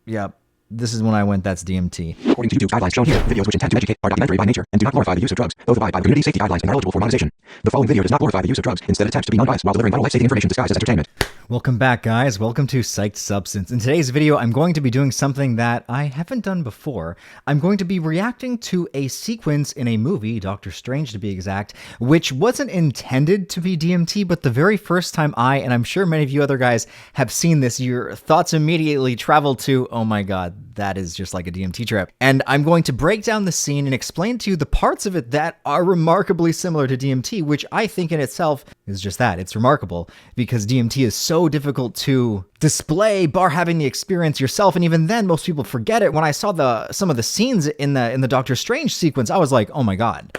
Yeah. This is when I went, that's DMT. According to YouTube guidelines shown here, videos which intend to educate are documentary by nature and do not glorify the use of drugs, though abide by the community safety guidelines and are eligible for monetization. The following video does not glorify the use of drugs, instead attempts to be non-biased while delivering vital life-saving information disguised as entertainment. Welcome back, guys. Welcome to Psyched Substance. In today's video, I'm going to be doing something that I haven't done before. I'm going to be reacting to a sequence in a movie, Doctor Strange to be exact, which wasn't intended to be DMT, but the very first time and I'm sure many of you other guys have seen this, your thoughts immediately travel to, oh my god, that is just like a DMT trip. And I'm going to break down the scene and explain to you the parts of it that are remarkably similar to DMT, which I think in itself is just that. It's remarkable because DMT is so difficult to display, bar having the experience yourself, and even then most people forget it. When I saw some of the scenes in the Doctor Strange sequence, I was like, oh my god.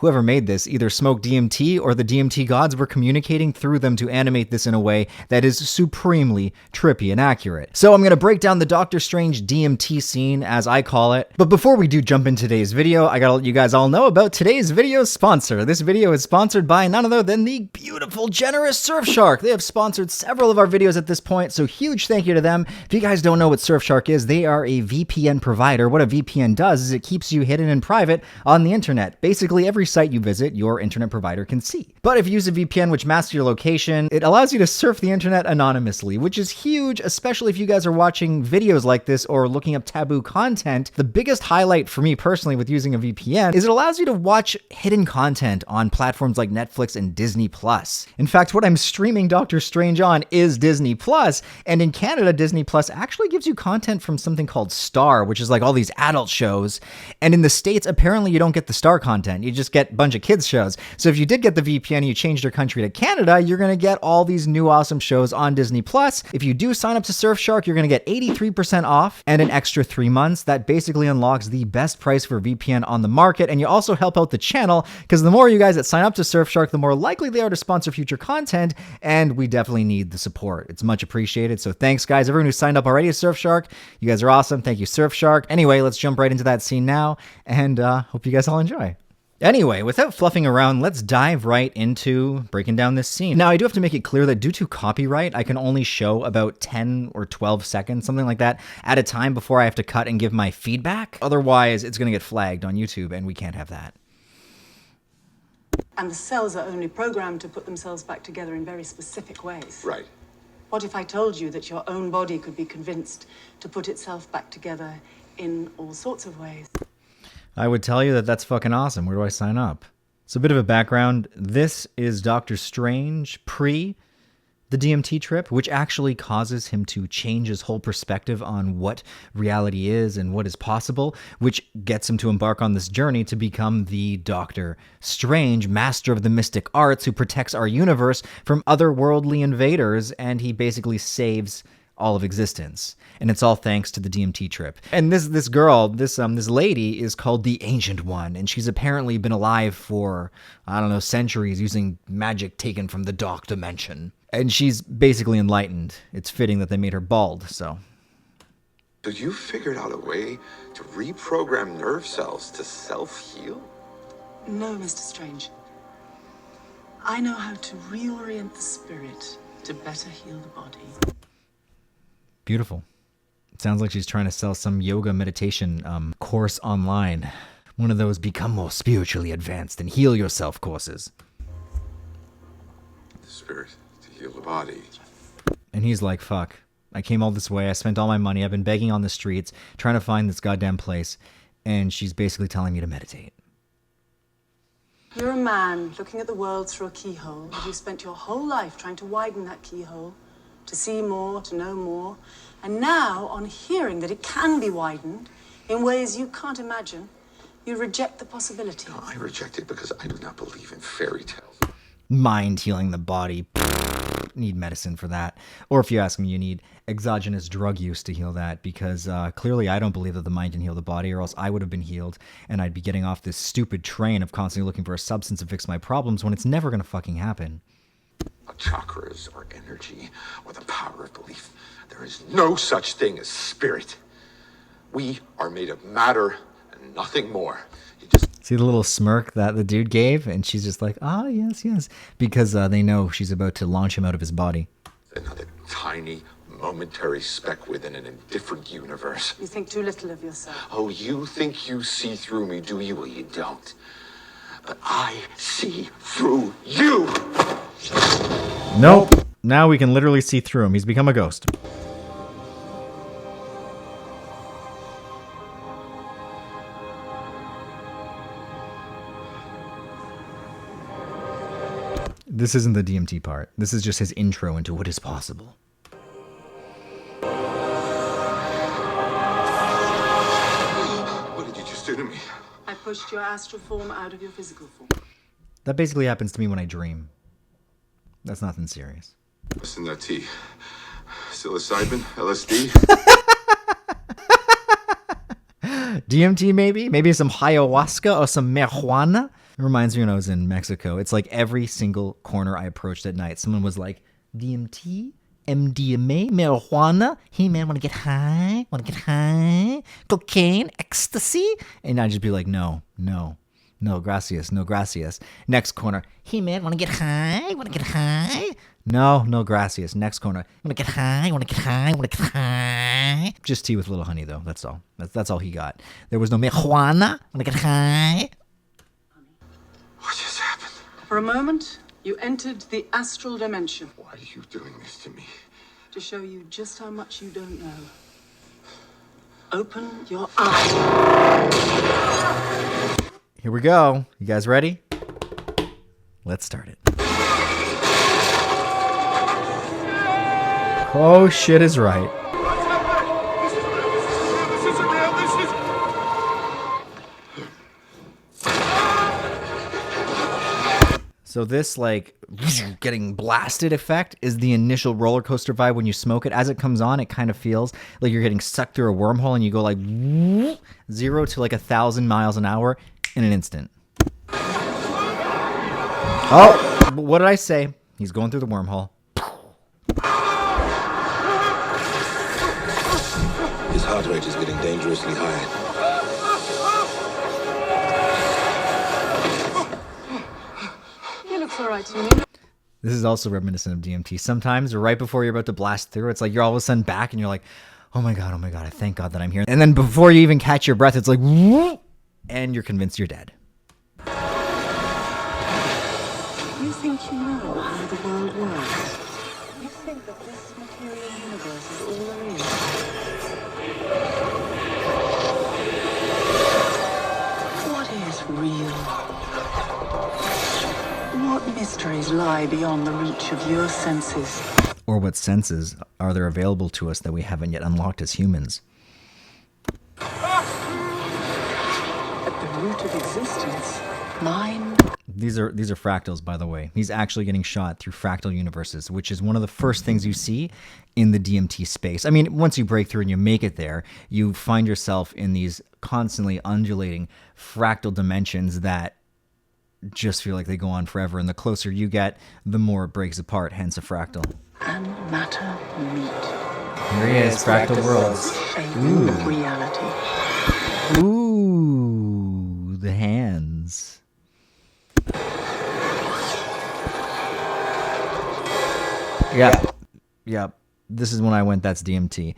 Whoever made this either smoked DMT or the DMT gods were communicating through them to animate this in a way that is supremely trippy and accurate. So I'm going to break down the Doctor Strange DMT scene, as I call it. But before we do jump into today's video, I gotta let you guys all know about today's video sponsor. This video is sponsored by none other than the beautiful, generous Surfshark. They have sponsored several of our videos at this point, so huge thank you to them. If you guys don't know what Surfshark is, they are a VPN provider. What a VPN does is it keeps you hidden and private on the internet. Basically, every site you visit, your internet provider can see. But if you use a VPN which masks your location, it allows you to surf the internet anonymously, which is huge, especially if you guys are watching videos like this or looking up taboo content. The biggest highlight for me personally with using a VPN is it allows you to watch hidden content on platforms like Netflix and Disney+. In fact, what I'm streaming Doctor Strange on is Disney+, and in Canada, Disney+ actually gives you content from something called Star, which is like all these adult shows, and in the States, apparently you don't get the Star content, you just get a bunch of kids shows. So if you did get the VPN and you changed your country to Canada, you're going to get all these new awesome shows on Disney+. If you do sign up to Surfshark, you're going to get 83% off and an extra 3 months. That basically unlocks the best price for VPN on the market, and you also help out the channel because the more you guys that sign up to Surfshark, the more likely they are to sponsor future content, and we definitely need the support. It's much appreciated. So thanks, guys. Everyone who signed up already to Surfshark, you guys are awesome. Thank you, Surfshark. Anyway, let's jump right into that scene now, and hope you guys all enjoy. Anyway, without fluffing around, let's dive right into breaking down this scene. Now, I do have to make it clear that due to copyright, I can only show about 10 or 12 seconds, something like that, at a time before I have to cut and give my feedback. Otherwise, it's going to get flagged on YouTube, and we can't have that. And the cells are only programmed to put themselves back together in very specific ways. Right. What if I told you that your own body could be convinced to put itself back together in all sorts of ways? I would tell you that that's fucking awesome. Where do I sign up? So a bit of a background. This is Doctor Strange pre the DMT trip, which actually causes him to change his whole perspective on what reality is and what is possible, which gets him to embark on this journey to become the Doctor Strange, master of the mystic arts, who protects our universe from otherworldly invaders, and he basically saves all of existence. And it's all thanks to the DMT trip. And this girl, this lady is called the Ancient One, and she's apparently been alive for, I don't know, centuries using magic taken from the dark dimension. And she's basically enlightened. It's fitting that they made her bald, so. So you figured out a way to reprogram nerve cells to self-heal? No, Mr. Strange. I know how to reorient the spirit to better heal the body. Beautiful. It sounds like she's trying to sell some yoga meditation course online. One of those become more spiritually advanced and heal yourself courses. The spirit to heal the body. And he's like, fuck. I came all this way. I spent all my money. I've been begging on the streets, trying to find this goddamn place. And she's basically telling me to meditate. You're a man looking at the world through a keyhole, and you've spent your whole life trying to widen that keyhole, to see more, to know more. And now, on hearing that it can be widened in ways you can't imagine, you reject the possibility. No, I reject it because I do not believe in fairy tales. Mind healing the body. Need medicine for that. Or if you ask me, you need exogenous drug use to heal that, because clearly I don't believe that the mind can heal the body, or else I would have been healed and I'd be getting off this stupid train of constantly looking for a substance to fix my problems when it's never going to fucking happen. Chakras or energy or the power of belief. There is no such thing as spirit. We are made of matter and nothing more. You just see the little smirk that the dude gave, and she's just like, ah, yes, yes, because they know she's about to launch him out of his body. another tiny momentary speck within an indifferent universe. You think too little of yourself. Oh, you think you see through me, do you? Well, you don't. But I see through you! Nope. Now we can literally see through him. He's become a ghost. This isn't the DMT part. This is just his intro into what is possible. What did you just do to me? I pushed your astral form out of your physical form. That basically happens to me when I dream. That's nothing serious. What's in that tea? Psilocybin? LSD? DMT maybe? Maybe some ayahuasca or some marijuana? It reminds me when I was in Mexico. It's like every single corner I approached at night, someone was like, DMT? MDMA? Marijuana? Hey man, wanna get high? Wanna get high? Cocaine? Ecstasy? And I'd just be like, no, gracias, no gracias. Next corner, hey man, wanna get high? Wanna get high? No, gracias. Next corner, wanna get high? Wanna get high? Wanna get high? Just tea with a little honey though, that's all. That's all he got. There was no marijuana. Wanna get high? What just happened? For a moment, you entered the astral dimension Why are you doing this to me? to show you just how much you don't know. Open your eyes. Here we go. You guys ready? Let's start it. Oh, shit is right. So this, like, getting blasted effect is the initial roller coaster vibe when you smoke it. As it comes on, it kind of feels like you're getting sucked through a wormhole and you go like 0 to like 1,000 miles an hour in an instant. Oh, what did I say? He's going through the wormhole. His heart rate is getting dangerously high. You look all right to me. This is also reminiscent of DMT. Sometimes right before you're about to blast through, it's like you're all of a sudden back and you're like, oh my God, I thank God that I'm here. And then before you even catch your breath, it's like, and you're convinced you're dead. You think you know how the world works? You think that this material universe is all there is? What is real? What mysteries lie beyond the reach of your senses? Or what senses are there available to us that we haven't yet unlocked as humans? At the root of existence, mind. These are fractals, by the way. He's actually getting shot through fractal universes, which is one of the first things you see in the DMT space. I mean, once you break through and you make it there, you find yourself in these constantly undulating fractal dimensions that just feel like they go on forever. And the closer you get, the more it breaks apart, hence a fractal. And matter meet. Here he is, fractal worlds. Shaping reality. Ooh, the hands. Yeah. This is when I went, that's DMT.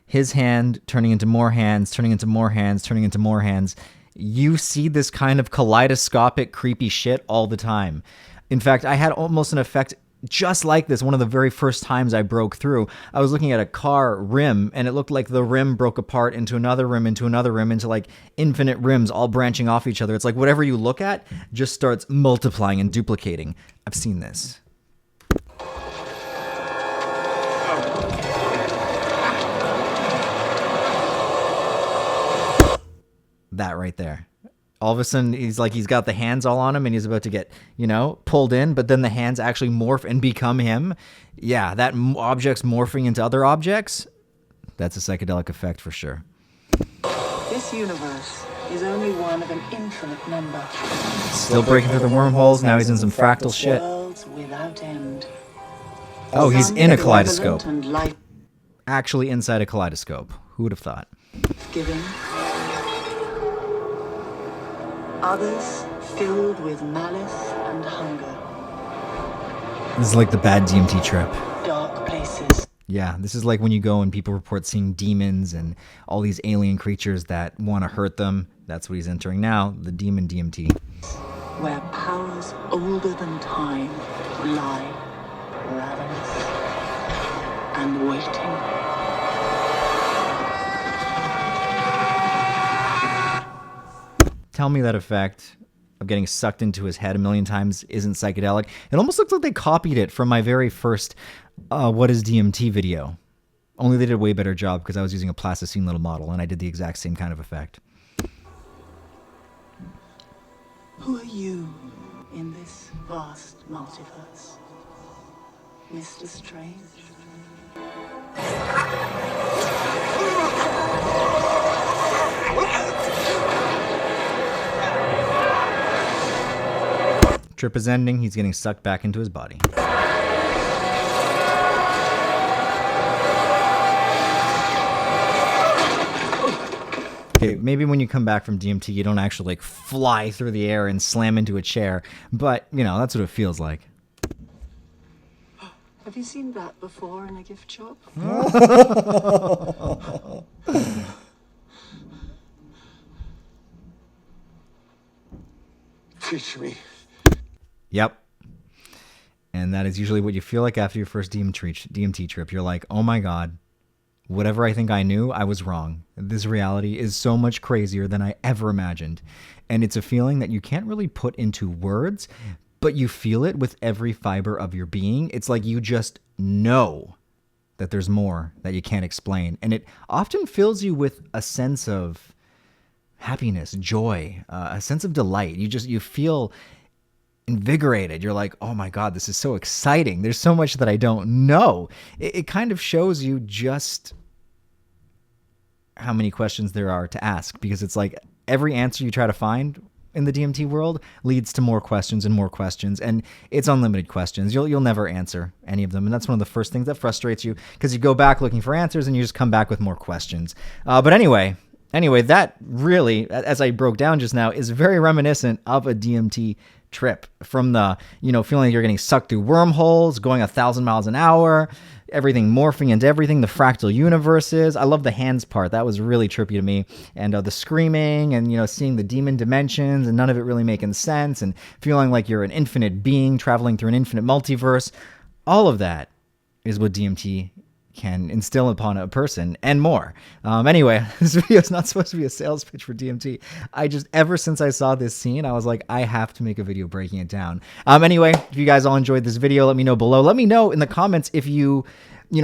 His hand turning into more hands, turning into more hands, turning into more hands. You see this kind of kaleidoscopic, creepy shit all the time. In fact, I had almost an effect just like this one of the very first times I broke through. I was looking at a car rim, and it looked like the rim broke apart into another rim, into like infinite rims all branching off each other. It's like whatever you look at just starts multiplying and duplicating. I've seen this. That right there. All of a sudden, he's got the hands all on him and he's about to get, pulled in, but then the hands actually morph and become him. Yeah, that object's morphing into other objects. That's a psychedelic effect for sure. This universe is only one of an infinite number. Still breaking through the wormholes. Now he's in some fractal shit. Worlds without end. Oh, he's in a kaleidoscope. And life Actually inside a kaleidoscope. Who would have thought? giving. Others filled with malice and hunger. This is like the bad DMT trip. Dark places. Yeah, this is like when you go and people report seeing demons and all these alien creatures that want to hurt them. That's what he's entering now, the demon DMT. Where powers older than time lie ravenous and waiting. Tell me that effect of getting sucked into his head a million times isn't psychedelic. It almost looks like they copied it from my very first What is DMT video. Only they did a way better job because I was using a plasticine little model and I did the exact same kind of effect. Who are you in this vast multiverse, Mr. Strange? Trip is ending. He's getting sucked back into his body. Okay, maybe when you come back from DMT, you don't actually like fly through the air and slam into a chair, but you know, that's what it feels like. Have you seen that before in a gift shop? Teach me. Yep. And that is usually what you feel like after your first DMT trip. You're like, oh my God, whatever I think I knew, I was wrong. This reality is so much crazier than I ever imagined. And it's a feeling that you can't really put into words, but you feel it with every fiber of your being. It's like you just know that there's more that you can't explain. And it often fills you with a sense of happiness, joy, a sense of delight. You feel invigorated. You're like, oh my God, this is so exciting. There's so much that I don't know. It kind of shows you just how many questions there are to ask, because it's like every answer you try to find in the DMT world leads to more questions and more questions, and it's unlimited questions. You'll never answer any of them, and that's one of the first things that frustrates you, because you go back looking for answers and you just come back with more questions. But anyway, that really, as I broke down just now, is very reminiscent of a DMT trip, from the, feeling like you're getting sucked through wormholes, going 1,000 miles an hour, everything morphing into everything, the fractal universes. I love the hands part. That was really trippy to me. And the screaming and, seeing the demon dimensions and none of it really making sense, and feeling like you're an infinite being traveling through an infinite multiverse. All of that is what DMT can instill upon a person, and more. Anyway, this video is not supposed to be a sales pitch for DMT. Ever since I saw this scene, I was like, I have to make a video breaking it down. Anyway, if you guys all enjoyed this video, let me know below. Let me know in the comments if you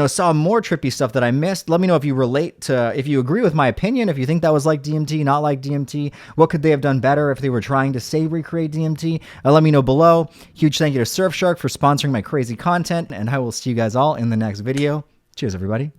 saw more trippy stuff that I missed. Let me know if you if you agree with my opinion, if you think that was like DMT, not like DMT. What could they have done better if they were trying to recreate DMT? Let me know below. Huge thank you to Surfshark for sponsoring my crazy content, and I will see you guys all in the next video. Cheers, everybody.